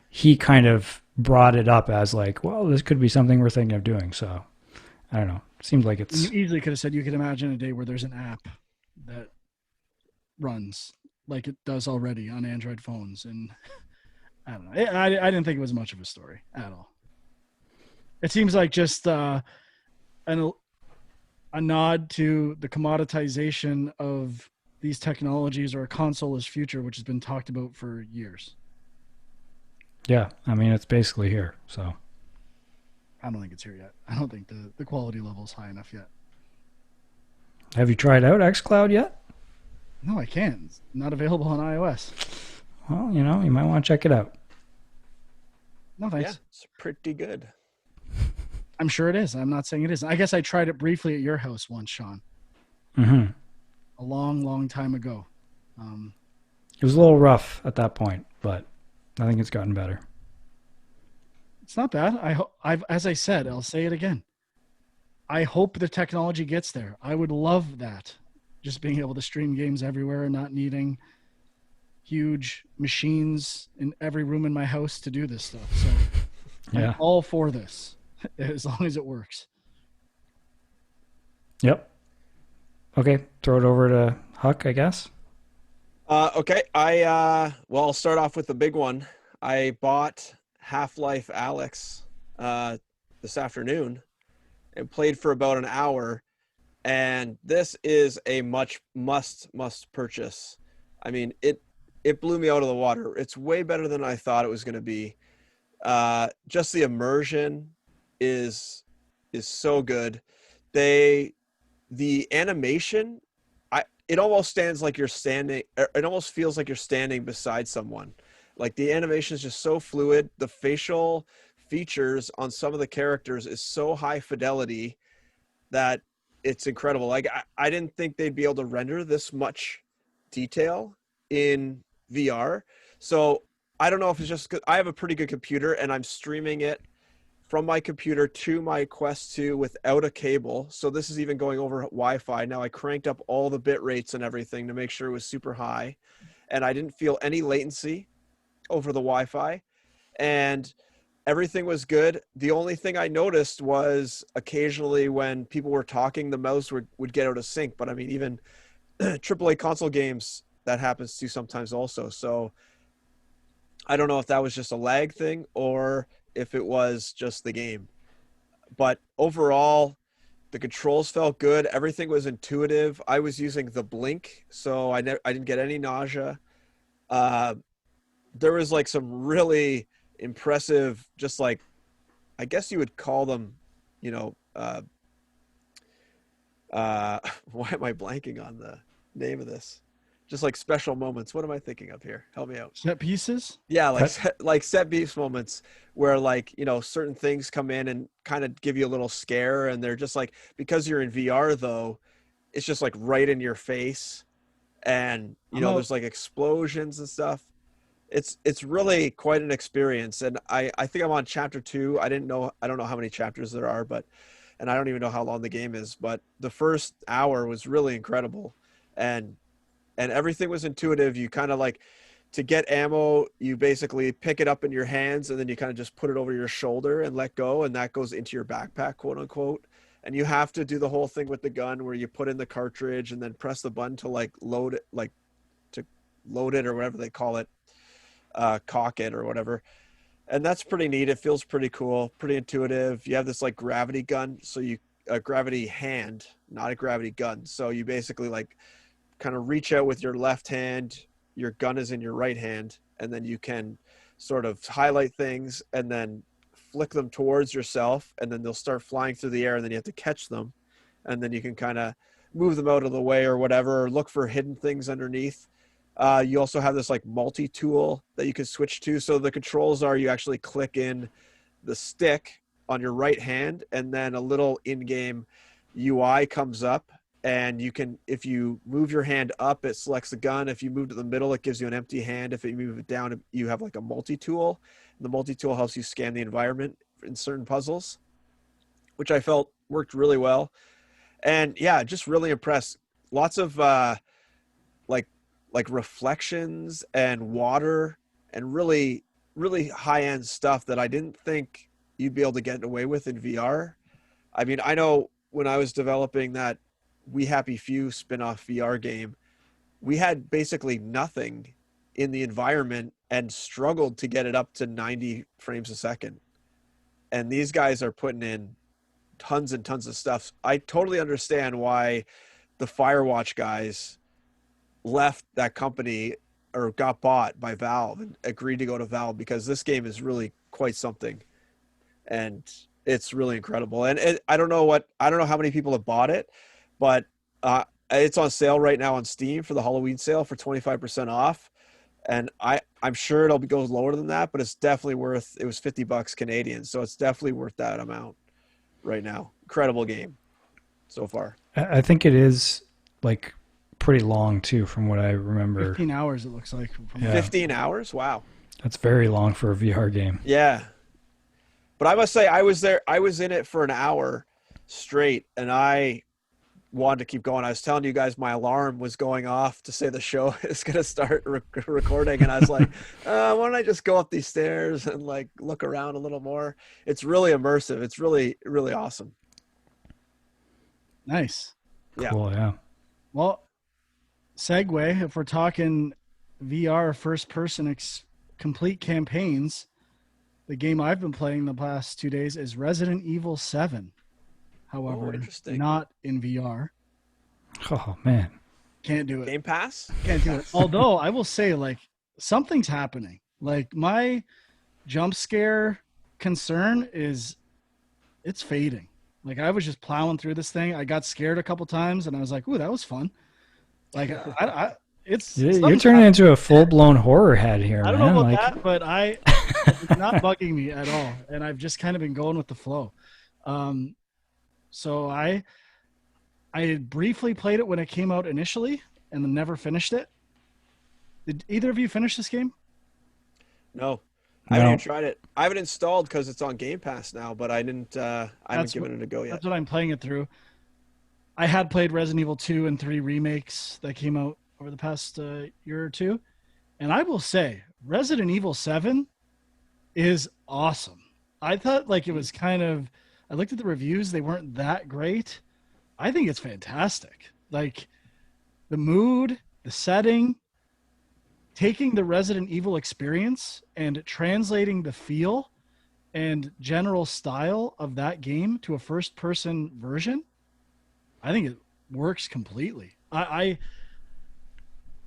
he kind of brought it up as like, "Well, this could be something we're thinking of doing." So, I don't know. It seems like it's... You easily could have said you could imagine a day where there's an app that runs like it does already on Android phones, and I don't know. I didn't think it was much of a story at all. It seems like just a nod to the commoditization of these technologies, or a console-less future, which has been talked about for years. Yeah, I mean, it's basically here, so... I don't think it's here yet. I don't think the quality level is high enough yet. Have you tried out xCloud yet? No, I can't. It's not available on iOS. Well, you might want to check it out. No, thanks. Yeah, it's pretty good. I'm sure it is. I'm not saying it isn't. I guess I tried it briefly at your house once, Sean. Mm-hmm. A long, long time ago. It was a little rough at that point, but I think it's gotten better. It's not bad. As I said, I'll say it again. I hope the technology gets there. I would love that. Just being able to stream games everywhere and not needing huge machines in every room in my house to do this stuff. So yeah. I'm all for this, as long as it works. Yep. Okay, throw it over to Huck, I guess. Okay, I'll start off with the big one. I bought Half-Life Alyx this afternoon and played for about an hour, and this is a must purchase. I mean, it blew me out of the water. It's way better than I thought it was going to be. Just the immersion is so good. The animation, it almost stands like you're standing. It almost feels like you're standing beside someone. Like the animation is just so fluid. The facial features on some of the characters is so high fidelity that it's incredible. Like I didn't think they'd be able to render this much detail in VR. So I don't know if it's just 'cause I have a pretty good computer and I'm streaming it from my computer to my Quest 2 without a cable. So this is even going over Wi-Fi. Now I cranked up all the bit rates and everything to make sure it was super high. And I didn't feel any latency over the Wi-Fi. And everything was good. The only thing I noticed was occasionally when people were talking, the mouse would get out of sync. But I mean, even AAA console games, that happens to sometimes also. So I don't know if that was just a lag thing or if it was just the game. But overall, the controls felt good. Everything was intuitive. I was using the blink, so I didn't get any nausea. There was like some really impressive, just like, I guess you would call them, you know, why am I blanking on the name of this? Just like special moments. What am I thinking of here? Help me out. Set pieces? Yeah, like set piece moments where, like, you know, certain things come in and kind of give you a little scare, and they're just like, because you're in VR though, it's just like right in your face, and you know, there's like explosions and stuff. It's really quite an experience, and I think I'm on chapter 2. I don't know how many chapters there are, and I don't even know how long the game is, but the first hour was really incredible, and everything was intuitive. You kind of like, to get ammo, you basically pick it up in your hands and then you kind of just put it over your shoulder and let go, and that goes into your backpack, quote unquote. And you have to do the whole thing with the gun where you put in the cartridge and then press the button to like load it, like to load it or whatever they call it, cock it or whatever. And that's pretty neat. It feels pretty cool, pretty intuitive. You have this like gravity gun, so a gravity hand, not a gravity gun. So you basically like kind of reach out with your left hand, your gun is in your right hand, and then you can sort of highlight things and then flick them towards yourself, and then they'll start flying through the air, and then you have to catch them, and then you can kind of move them out of the way or whatever, or look for hidden things underneath. You also have this like multi-tool that you can switch to. So the controls are, you actually click in the stick on your right hand, and then a little in-game UI comes up, and you can, if you move your hand up, it selects the gun. If you move to the middle, it gives you an empty hand. If you move it down, you have like a multi-tool. The multi-tool helps you scan the environment in certain puzzles, which I felt worked really well. And yeah, just really impressed. Lots of like reflections and water and really, really high-end stuff that I didn't think you'd be able to get away with in VR. I mean, I know when I was developing that We Happy Few spin-off VR game, we had basically nothing in the environment and struggled to get it up to 90 frames a second. And these guys are putting in tons and tons of stuff. I totally understand why the Firewatch guys left that company or got bought by Valve and agreed to go to Valve, because this game is really quite something. And it's really incredible. And I don't know how many people have bought it, but it's on sale right now on Steam for the Halloween sale for 25% off. And I'm sure it'll go lower than that, but it's definitely worth, it was $50 Canadian. So it's definitely worth that amount right now. Incredible game so far. I think it is like pretty long too, from what I remember. 15 hours, it looks like. Yeah. 15 hours? Wow. That's very long for a VR game. Yeah. But I must say, I was in it for an hour straight, and I wanted to keep going. I was telling you guys my alarm was going off to say the show is going to start recording, and I was like, why don't I just go up these stairs and like look around a little more? It's really immersive. It's really, really awesome. Nice. Yeah. Cool, yeah. Well, segue, if we're talking VR first-person complete campaigns, the game I've been playing the past 2 days is Resident Evil 7. However, not in VR. Oh, man. Can't do it. Game Pass? Can't do it. Although, I will say, like, something's happening. Like, my jump scare concern is it's fading. Like I was just plowing through this thing. I got scared a couple times and I was like, ooh, that was fun. Like you're turning into a full-blown horror head here, I don't man. know about that, but it's not bugging me at all. And I've just kind of been going with the flow. So I briefly played it when it came out initially and then never finished it. Did either of you finish this game? No. I haven't even tried it. I haven't installed because it's on Game Pass now, but I haven't given it a go yet. That's what I'm playing it through. I had played Resident Evil 2 and 3 remakes that came out over the past year or two. And I will say, Resident Evil 7 is awesome. I thought like it was I looked at the reviews, they weren't that great. I think it's fantastic. Like the mood, the setting, taking the Resident Evil experience and translating the feel and general style of that game to a first-person version, I think it works completely.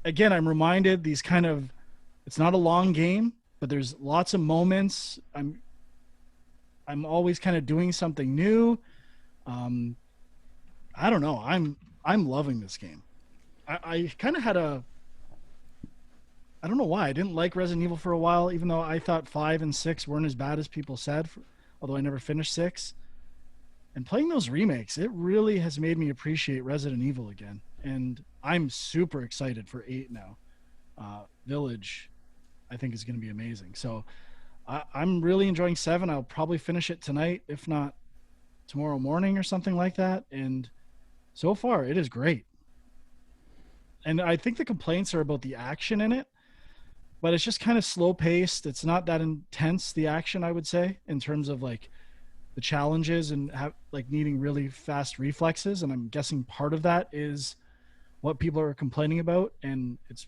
Again, I'm reminded these it's not a long game, but there's lots of moments. I'm always kind of doing something new. I don't know. I'm loving this game. I kind of had I don't know why I didn't like Resident Evil for a while, even though I thought 5 and 6 weren't as bad as people said, although I never finished 6. And playing those remakes, it really has made me appreciate Resident Evil again. And I'm super excited for 8 now. Village, I think, is going to be amazing. So I'm really enjoying 7. I'll probably finish it tonight, if not tomorrow morning or something like that. And so far, it is great. And I think the complaints are about the action in it, but it's just kind of slow paced. It's not that intense, the action, I would say, in terms of like the challenges and needing really fast reflexes. And I'm guessing part of that is what people are complaining about. And it's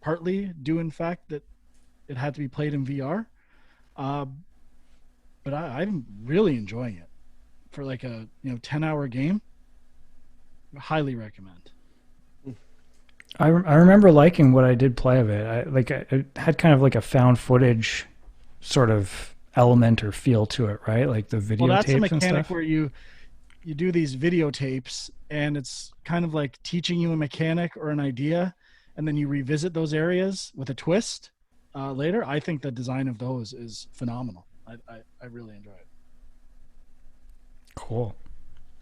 partly due in fact that it had to be played in VR. But I'm really enjoying it for like a 10-hour game. Highly recommend. I remember liking what I did play of it. It had kind of like a found footage sort of element or feel to it, right? Like the videotapes. Well, that's a mechanic where you do these videotapes, and it's kind of like teaching you a mechanic or an idea, and then you revisit those areas with a twist later. I think the design of those is phenomenal. I really enjoy it. Cool.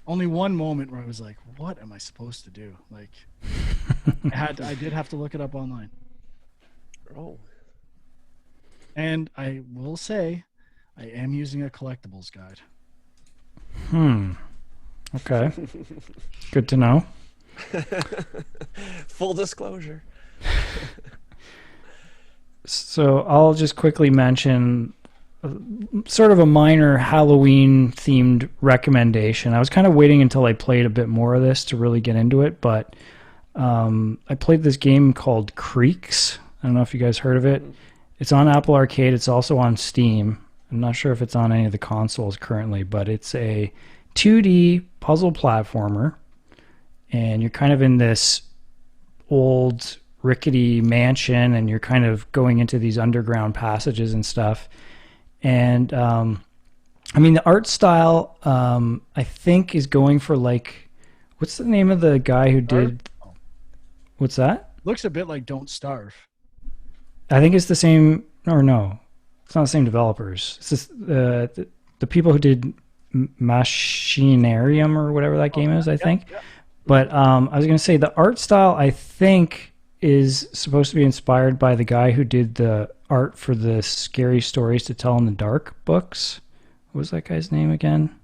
Only one moment where I was like, what am I supposed to do? Like I did have to look it up online. Oh. And I will say I am using a collectibles guide. Okay. Good to know. Full disclosure. So I'll just quickly mention sort of a minor Halloween themed recommendation. I was kind of waiting until I played a bit more of this to really get into it, but I played this game called Creaks. I don't know if you guys heard of it. It's on Apple Arcade. It's also on Steam. I'm not sure if it's on any of the consoles currently, but it's a 2D puzzle platformer, and you're kind of in this old rickety mansion, and you're kind of going into these underground passages and stuff. And I mean, the art style I think is going for like, what's the name of the guy who did what's that? Looks a bit like Don't Starve. I think it's the same, or no, it's not the same developers. It's just the people who did Machinarium or whatever that game is, I think. Yeah. But I was going to say the art style, I think, is supposed to be inspired by the guy who did the art for the Scary Stories to Tell in the Dark books. What was that guy's name again?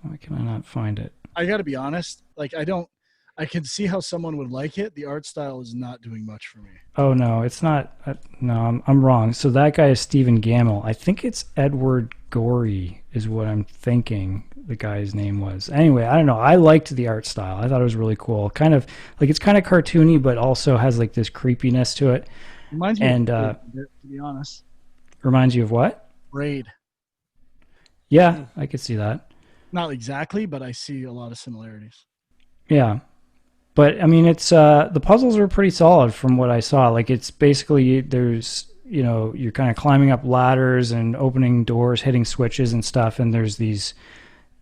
Why can I not find it? I got to be honest. Like, I can see how someone would like it. The art style is not doing much for me. Oh, no, it's not. No, I'm wrong. So that guy is Stephen Gamble. I think it's Edward Gorey is what I'm thinking the guy's name was. Anyway, I don't know. I liked the art style. I thought it was really cool. Kind of like, it's kind of cartoony, but also has like this creepiness to it. Reminds me of Braid, to be honest. Reminds you of what? Braid. Yeah, I could see that. Not exactly, but I see a lot of similarities. Yeah. But I mean, it's the puzzles are pretty solid from what I saw. Like, it's basically there's you know, you're kind of climbing up ladders and opening doors, hitting switches and stuff. And there's these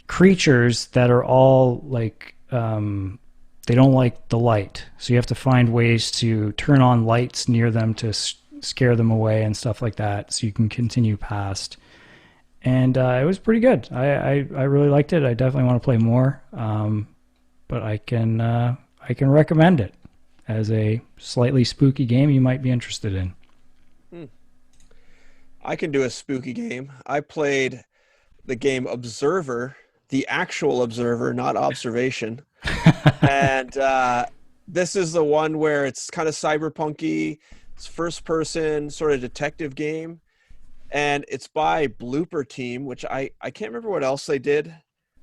creatures that are all like, they don't like the light. So you have to find ways to turn on lights near them to scare them away and stuff like that. So you can continue past. And it was pretty good. I really liked it. I definitely want to play more. But I can recommend it as a slightly spooky game you might be interested in. I can do a spooky game. I played the game Observer, the actual Observer, not Observation. And this is the one where it's kind of cyberpunky. It's first person sort of detective game. And it's by Blooper Team, which I can't remember what else they did.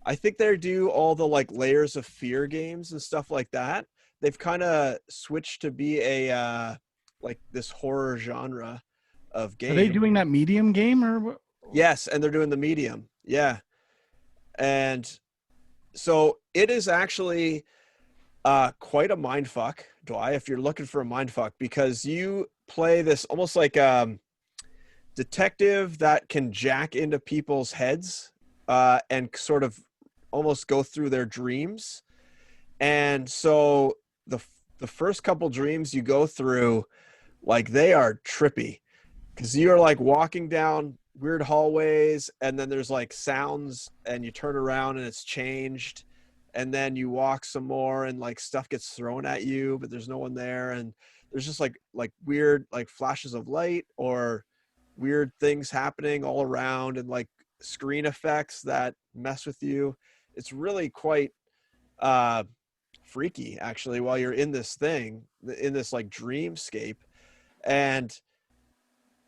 I think they do all the like Layers of Fear games and stuff like that. They've kind of switched to be a like this horror genre of game. Are they doing that Medium game or what? Yes, and they're doing the Medium. Yeah. And so it is actually quite a mindfuck, Dwight, if you're looking for a mindfuck, because you play this almost like detective that can jack into people's heads and sort of almost go through their dreams. And so the first couple dreams you go through, like, they are trippy because you're like walking down weird hallways and then there's like sounds and you turn around and it's changed, and then you walk some more and like stuff gets thrown at you but there's no one there, and there's just like weird like flashes of light or weird things happening all around and like screen effects that mess with you. It's really quite freaky actually while you're in this thing, in this like dreamscape. And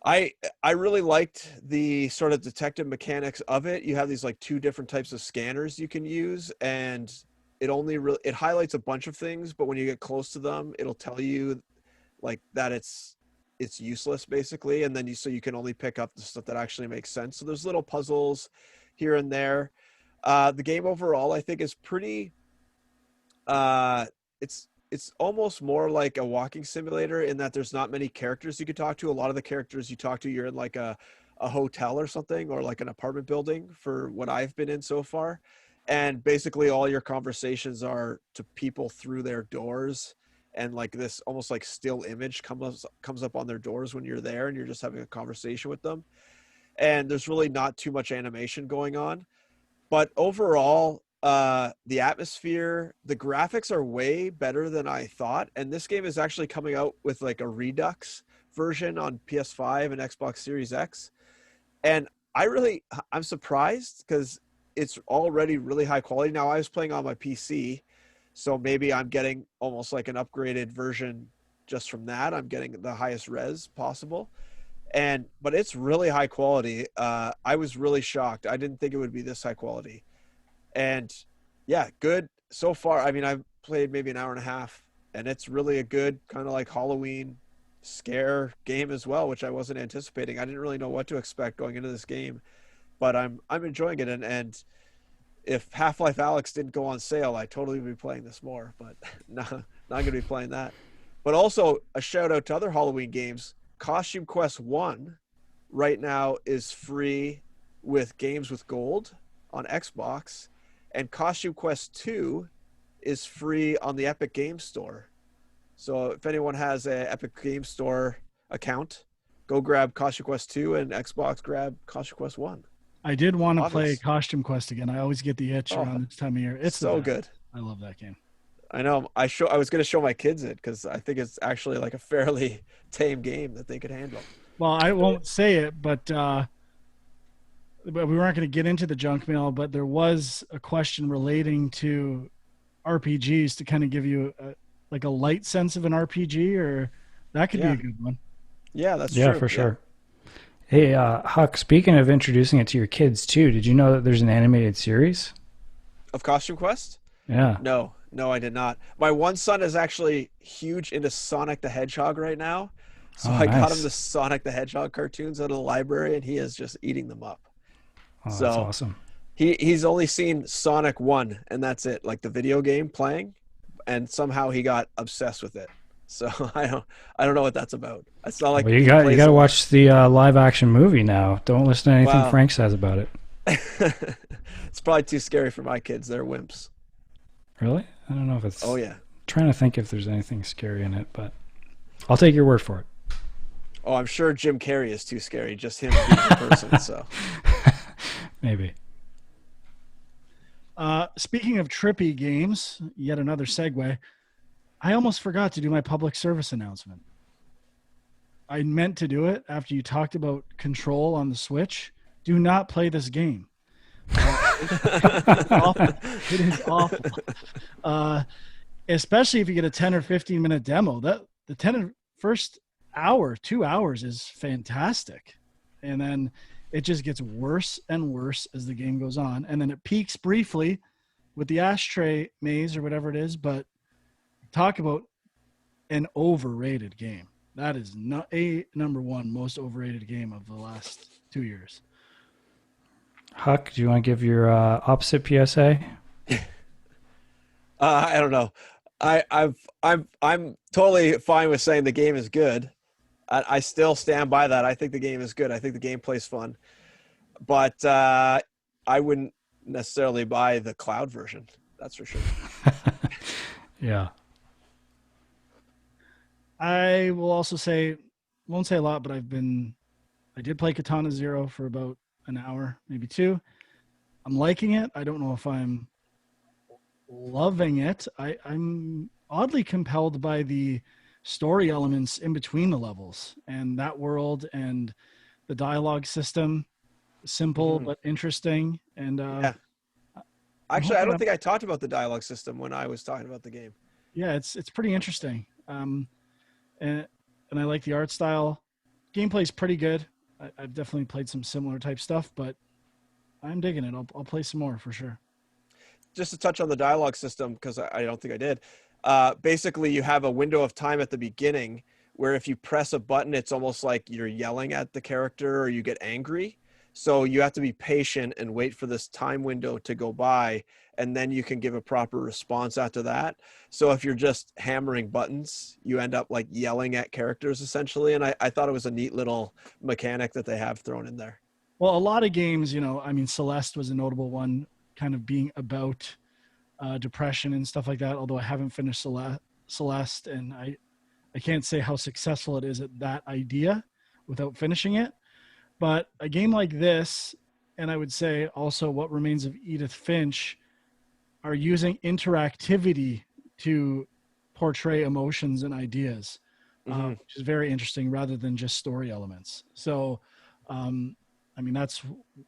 I really liked the sort of detective mechanics of it. You have these like two different types of scanners you can use, and it highlights a bunch of things, but when you get close to them, it'll tell you like that it's useless basically, and then you can only pick up the stuff that actually makes sense. So there's little puzzles here and there. The game overall I think is pretty it's almost more like a walking simulator in that there's not many characters you could talk to. A lot of the characters you talk to, you're in like a hotel or something, or like an apartment building for what I've been in so far. And basically all your conversations are to people through their doors, and like this almost like still image comes up on their doors when you're there and you're just having a conversation with them. And there's really not too much animation going on. But overall, the atmosphere, the graphics are way better than I thought. And this game is actually coming out with like a Redux version on PS5 and Xbox Series X. And I'm surprised because it's already really high quality. Now, I was playing on my PC, so maybe I'm getting almost like an upgraded version just from that. I'm getting the highest res possible. But it's really high quality. I was really shocked. I didn't think it would be this high quality. And yeah, good so far. I mean, I've played maybe an hour and a half, and it's really a good kind of like Halloween scare game as well, which I wasn't anticipating. I didn't really know what to expect going into this game, but I'm enjoying it. And if Half-Life Alyx didn't go on sale, I totally would be playing this more, but not going to be playing that. But also a shout out to other Halloween games. Costume Quest 1 right now is free with Games with Gold on Xbox. And Costume Quest 2 is free on the Epic Games Store. So if anyone has an Epic Games Store account, go grab Costume Quest 2, and Xbox grab Costume Quest 1. I did want to play Costume Quest again. I always get the itch around this time of year. It's so good. I love that game. I know. I was going to show my kids it because I think it's actually like a fairly tame game that they could handle. Well, I won't say it, but we weren't going to get into the junk mail, but there was a question relating to RPGs to kind of give you like a light sense of an RPG, or that could be a good one. Yeah, that's true. Yeah, for sure. Hey, Huck, speaking of introducing it to your kids too, did you know that there's an animated series of Costume Quest? Yeah. No, I did not. My one son is actually huge into Sonic the Hedgehog right now. So I got him the Sonic the Hedgehog cartoons out of the library, and he is just eating them up. Oh, that's awesome. He's only seen Sonic 1, and that's it, like the video game playing, and somehow he got obsessed with it. So I don't know what that's probably it's not like Well, you got to watch the live action movie now. Don't listen to anything Frank says about it. It's probably too scary for my kids. They're wimps. Really? I don't know if it's. Oh yeah. I'm trying to think if there's anything scary in it, but I'll take your word for it. Oh, I'm sure Jim Carrey is too scary. Just him being a person. So maybe. Speaking of trippy games, yet another segue. I almost forgot to do my public service announcement. I meant to do it after you talked about Control on the Switch. Do not play this game. It's awful. It is awful. Especially if you get a 10 or 15 minute demo. The first hour, 2 hours is fantastic. And then it just gets worse and worse as the game goes on. And then it peaks briefly with the ashtray maze or whatever it is. But talk about an overrated game. That is not a number one most overrated game of the last 2 years. Huck, do you want to give your opposite PSA? I don't know. I'm totally fine with saying the game is good. I still stand by that. I think the game is good. I think the gameplay's fun, but I wouldn't necessarily buy the cloud version. That's for sure. Yeah. I will also say, won't say a lot, but I did play Katana Zero for about an hour, maybe 2. I'm liking it. I don't know if I'm loving it. I'm oddly compelled by the story elements in between the levels and that world and the dialogue system. Simple but interesting. And yeah. Actually, I don't think I talked about the dialogue system when I was talking about the game. Yeah, it's pretty interesting. And I like the art style. Gameplay's pretty good. I've definitely played some similar type stuff, but I'm digging it. I'll play some more for sure. Just to touch on the dialogue system, because I don't think I did. Basically, you have a window of time at the beginning where if you press a button, it's almost like you're yelling at the character or you get angry. So you have to be patient and wait for this time window to go by, and then you can give a proper response after that. So if you're just hammering buttons, you end up like yelling at characters essentially. And I thought it was a neat little mechanic that they have thrown in there. Well, a lot of games, I mean, Celeste was a notable one, kind of being about depression and stuff like that, although I haven't finished Celeste, and I can't say how successful it is at that idea without finishing it. But a game like this, and I would say also What Remains of Edith Finch, are using interactivity to portray emotions and ideas, which is very interesting rather than just story elements. So, I mean, that's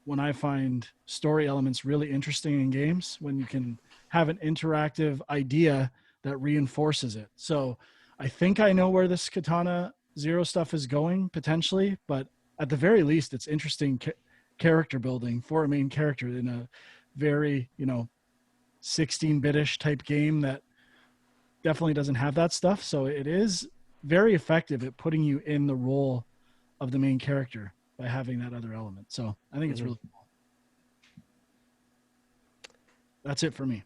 when I find story elements really interesting in games, when you can have an interactive idea that reinforces it. So I think I know where this Katana Zero stuff is going potentially, but at the very least, it's interesting character building for a main character in a very, 16-bit-ish type game that definitely doesn't have that stuff. So it is very effective at putting you in the role of the main character by having that other element. So I think it's really cool. That's it for me.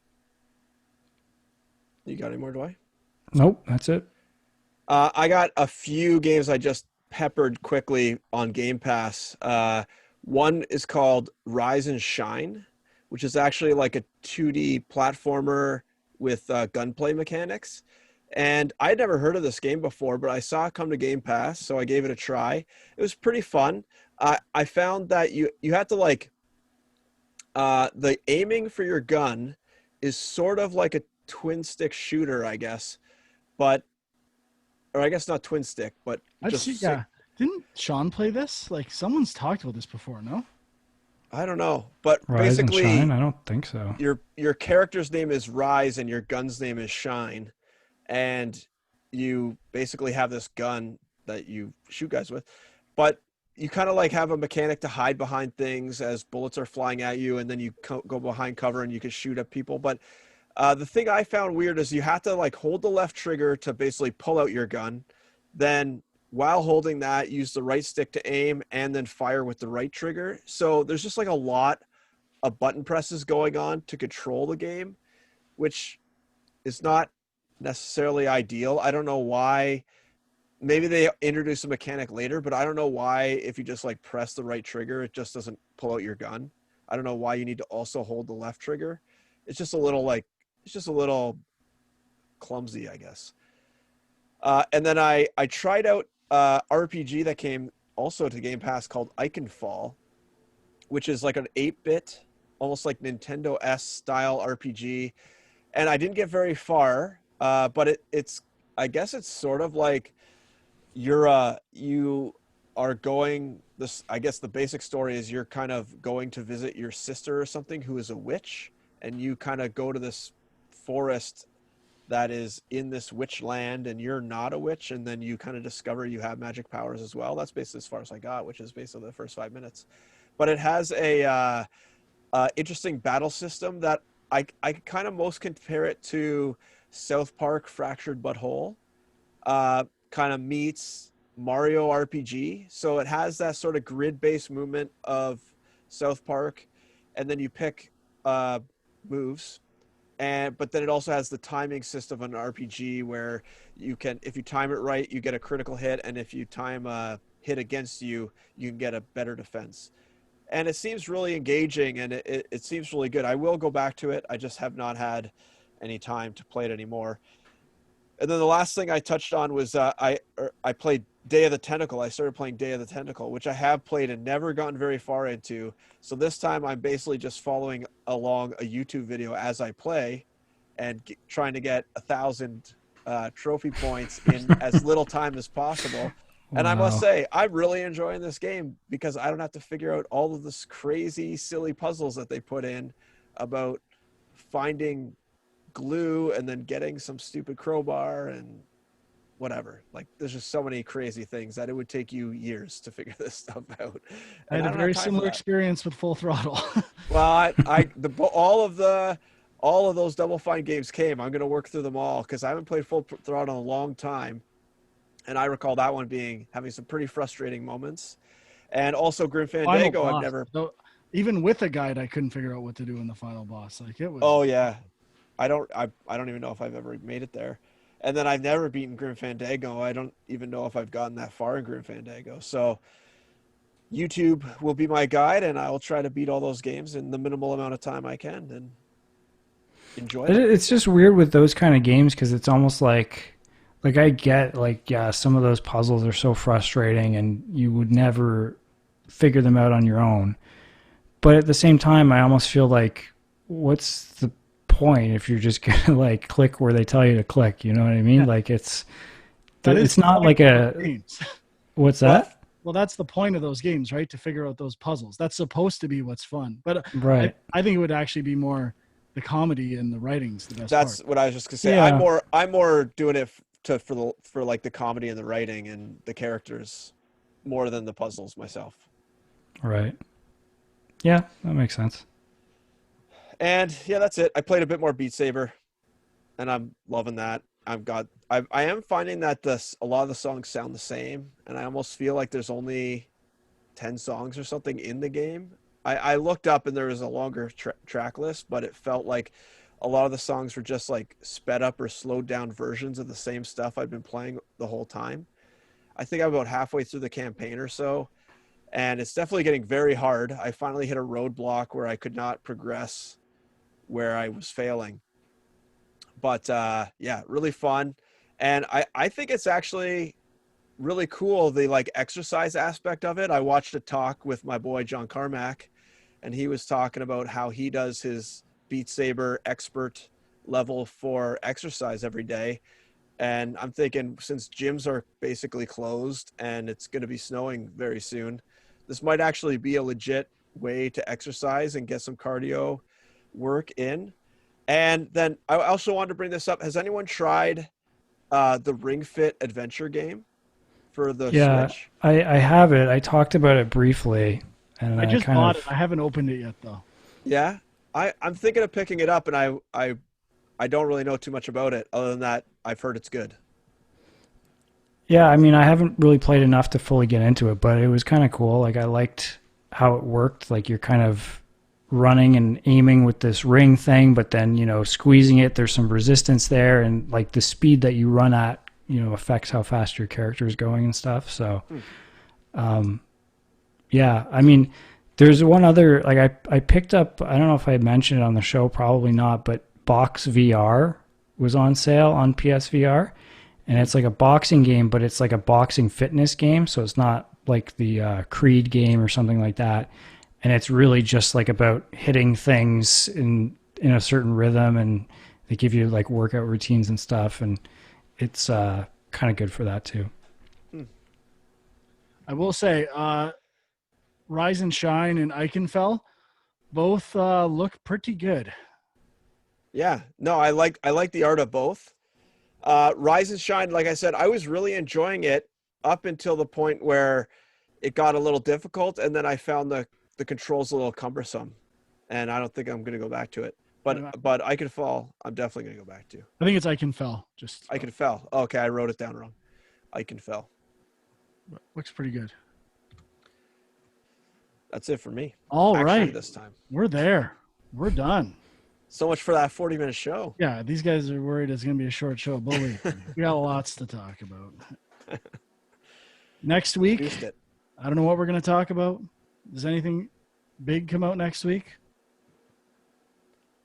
You got any more, Dwight? Nope, that's it. I got a few games I just peppered quickly on Game Pass. One is called Rise and Shine, which is actually like a 2D platformer with gunplay mechanics. And I'd never heard of this game before, but I saw it come to Game Pass, so I gave it a try. It was pretty fun. I found that you had to like the aiming for your gun is sort of like a twin stick shooter, I guess, or I guess not twin stick, but yeah. Didn't Sean play this? Like someone's talked about this before, no? I don't know, but Rise basically, and Shine? I don't think so. Your character's name is Rise and your gun's name is Shine, and you basically have this gun that you shoot guys with, but you kind of like have a mechanic to hide behind things as bullets are flying at you, and then you go behind cover and you can shoot at people. But the thing I found weird is you have to like hold the left trigger to basically pull out your gun, then while holding that, use the right stick to aim and then fire with the right trigger. So there's just like a lot of button presses going on to control the game, which is not necessarily ideal. I don't know why. Maybe they introduce a mechanic later, but I don't know why if you just like press the right trigger, it just doesn't pull out your gun. I don't know why you need to also hold the left trigger. It's just a little clumsy, I guess. And then I tried out RPG that came also to Game Pass called Ikenfall, which is like an 8-bit, almost like Nintendo S style RPG. And I didn't get very far, but it's I guess it's sort of like you are going this. I guess the basic story is you're kind of going to visit your sister or something who is a witch, and you kind of go to this forest that is in this witch land, and you're not a witch, and then you kind of discover you have magic powers as well. That's basically as far as I got, which is basically the first 5 minutes. But it has a interesting battle system that I kind of most compare it to South Park Fractured But Whole. Kind of meets Mario RPG. So it has that sort of grid-based movement of South Park, and then you pick moves, but then it also has the timing system of an RPG where you can, if you time it right, you get a critical hit, and if you time a hit against you, you can get a better defense. And it seems really engaging, and it seems really good. I will go back to it. I just have not had any time to play it anymore. And then the last thing I touched on was I played Day of the Tentacle. I started playing Day of the Tentacle, which I have played and never gotten very far into. So this time I'm basically just following along a YouTube video as I play and trying to get 1,000 trophy points in as little time as possible. And wow. I must say, I'm really enjoying this game because I don't have to figure out all of this crazy, silly puzzles that they put in about finding glue and then getting some stupid crowbar and whatever. Like, there's just so many crazy things that it would take you years to figure this stuff out. And I had a very similar experience with Full Throttle. Well, all of those Double Fine games came. I'm going to work through them all because I haven't played Full Throttle in a long time. And I recall that one having some pretty frustrating moments. And also Grim Fandango, I've never... So, even with a guide, I couldn't figure out what to do in the final boss. Like, it was... Oh, yeah. I don't even know if I've ever made it there. And then I've never beaten Grim Fandango. I don't even know if I've gotten that far in Grim Fandango. So YouTube will be my guide, and I'll try to beat all those games in the minimal amount of time I can and enjoy it. It's just weird with those kind of games because it's almost like I get, like, yeah, some of those puzzles are so frustrating and you would never figure them out on your own. But at the same time, I almost feel like, what's the point if you're just going to, like, click where they tell you to click? You know what I mean? Yeah. Like, it's not like a... What's that? Well, that's the point of those games, right? To figure out those puzzles. That's supposed to be what's fun. But right. I think it would actually be more the comedy and the writing's the best That's part. What I was just going to say. Yeah. I'm more doing it for like the comedy and the writing and the characters more than the puzzles myself. Right. Yeah, that makes sense. And yeah, that's it. I played a bit more Beat Saber and I'm loving that. I am finding that a lot of the songs sound the same, and I almost feel like there's only 10 songs or something in the game. I looked up and there was a longer track list, but it felt like a lot of the songs were just like sped up or slowed down versions of the same stuff I've been playing the whole time. I think I'm about halfway through the campaign or so, and it's definitely getting very hard. I finally hit a roadblock where I could not progress where I was failing. But yeah, really fun. And I think it's actually really cool, the like exercise aspect of it. I watched a talk with my boy John Carmack, and he was talking about how he does his Beat Saber expert level for exercise every day. And I'm thinking, since gyms are basically closed and it's going to be snowing very soon, this might actually be a legit way to exercise and get some cardio work in. And then I also wanted to bring this up. Has anyone tried the Ring Fit adventure game for the Switch? I have it. I talked about it briefly. And I just bought it. I haven't opened it yet, though. Yeah? I'm thinking of picking it up, and I don't really know too much about it. Other than that, I've heard it's good. Yeah, I mean, I haven't really played enough to fully get into it, but it was kind of cool. Like, I liked how it worked. Like, you're kind of running and aiming with this ring thing, but then, squeezing it, there's some resistance there, and like the speed that you run at, affects how fast your character is going and stuff. So, yeah, I mean, there's one other, like I picked up, I don't know if I mentioned it on the show, probably not, but Box VR was on sale on PSVR, and it's like a boxing game, but it's like a boxing fitness game. So it's not like the Creed game or something like that. And it's really just like about hitting things in a certain rhythm, and they give you like workout routines and stuff. And it's kind of good for that too. I will say, Rise and Shine and Ikenfell both look pretty good. Yeah, no, I like the art of both. Rise and Shine, like I said, I was really enjoying it up until the point where it got a little difficult, and then I found the controls a little cumbersome, and I don't think I'm going to go back to it. But Ikenfell, I'm definitely going to go back to. I think it's Ikenfell. Ikenfell. Okay, I wrote it down wrong. Ikenfell. Looks pretty good. That's it for me. All right. This time. We're there. We're done. So much for that 40-minute show. Yeah, these guys are worried it's going to be a short show. Bully. We got lots to talk about. Next week, I don't know what we're going to talk about. Does anything big come out next week?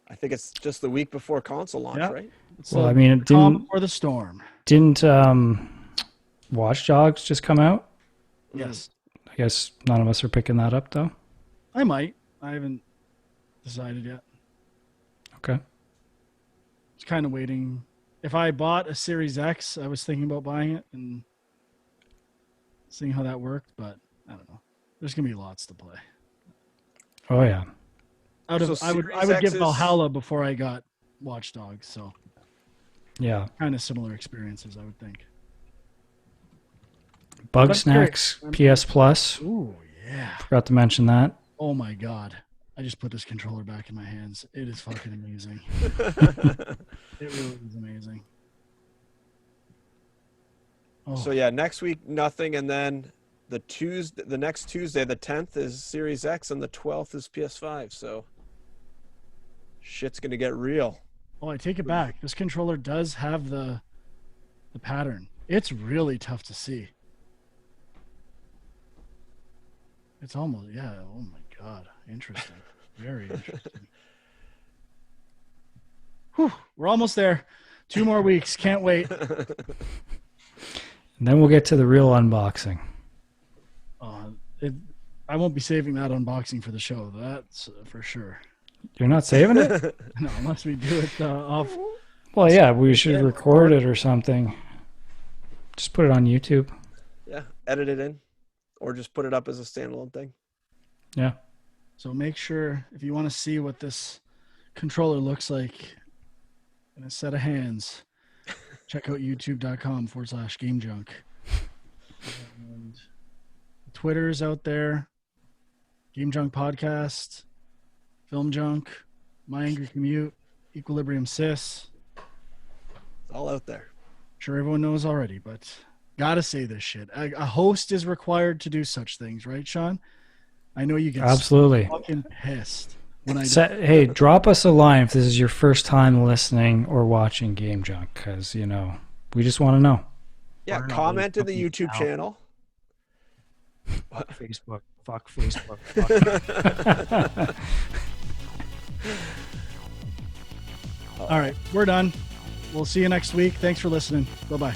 I think it's just the week before console launch, right? Well, I mean, it didn't before the storm. Didn't Watch Dogs just come out? Yes. I guess none of us are picking that up, though. I might. I haven't decided yet. Okay. It's kind of waiting. If I bought a Series X, I was thinking about buying it and seeing how that worked, but I don't know. There's gonna be lots to play. Oh yeah. I would give Valhalla before I got Watch Dogs, so yeah, kind of similar experiences, I would think. Bugsnax PS Plus. Ooh yeah. Forgot to mention that. Oh my god. I just put this controller back in my hands. It is fucking amazing. It really is amazing. Oh. So yeah, next week nothing, and then the next Tuesday, the 10th is Series X, and the 12th is PS5. So shit's gonna get real. Oh, I take it back. This controller does have the pattern. It's really tough to see. It's almost, yeah. Oh my god, interesting. Very interesting. Whew, we're almost there. 2 more weeks. Can't wait. And then we'll get to the real unboxing. I won't be saving that unboxing for the show. That's for sure. You're not saving it? No, unless we do it off. Well, yeah, we should record it or something. Just put it on YouTube. Yeah, edit it in. Or just put it up as a standalone thing. Yeah. So make sure, if you want to see what this controller looks like in a set of hands, check out youtube.com/GameJunk. And Twitter's out there. Game Junk Podcast, Film Junk, My Angry Commute, Equilibrium Sis. It's all out there. Sure, everyone knows already, but gotta say this shit. A host is required to do such things, right, Sean? I know you get absolutely so fucking pissed when I hey, drop us a line if this is your first time listening or watching Game Junk, because we just want to know. Yeah, comment in the YouTube channel. Fuck Facebook. Fuck Facebook. Fuck. All right, we're done. We'll see you next week. Thanks for listening. Bye-bye.